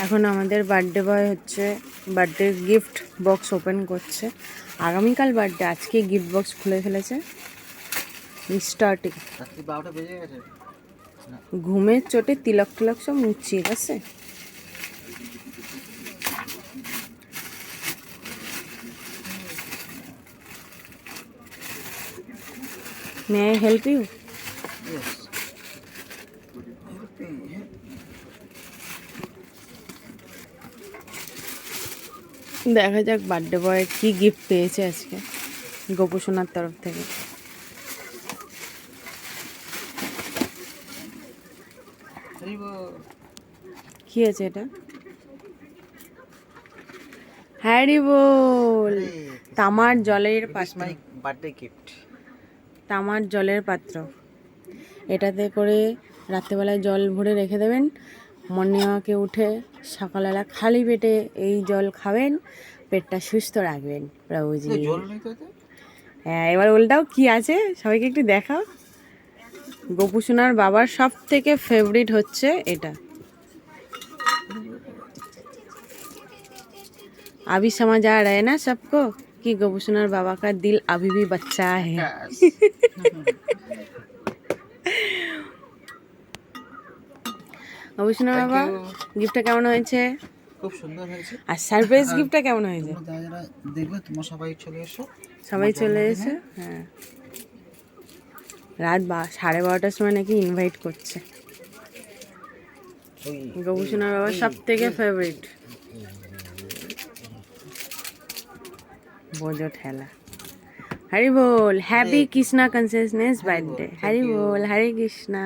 এখন আমাদের birthday boy হচ্ছে বার্থডে গিফট বক্স ওপেন করছে। আগামীকাল বার্থডে, আজকে গিফট বক্স খুলে ফেলেছে। স্টার্টিং ঘুমের চোটে তিলক টিলক সব মুছিয়ে গেছে। May I help you? দেখা যাক বার্থডে বয় কি গিফট পেয়েছে আজকে গোপুসোনার তরফ থেকে। কি আছে এটা? হ্যারি বল। তামার জলের পাত্র, বার্থডে গিফট। তামার জলের পাত্র। এটাতে করে রাত্রেবেলায় জল ভরে রেখে দেবেন। মর্নিং ওয়াকে উঠে সকালবেলা খালি পেটে এই জল খাবেন, পেটটা সুস্থ রাখবেন প্রভুজি। হ্যাঁ, এবার উল্টাও কি আছে সবাইকে একটু দেখাও। গোপুসোনার বাবার সব থেকে ফেভারিট হচ্ছে এটা। अभी समझ आ रहा है ना सबको कि गोपुसोनार बाबा का दिल अभी भी बच्चा है। গোপুসোনার বাবা গিফটটা কেমন হয়েছে? খুব সুন্দর হয়েছে। আর সারপ্রাইজ গিফটটা কেমন হয়েছে? যারা দেখবে তোমরা সবাই চলে এসো। সবাই চলে এসে, হ্যাঁ, রাত 12:30টার সময় নাকি ইনভাইট করছে। গোপুসোনার বাবা সব থেকে ফেভারিট। বোঝো ঠেলা। হরি বল। Happy Krishna consciousness birthday. Hari বল, হরে কৃষ্ণা।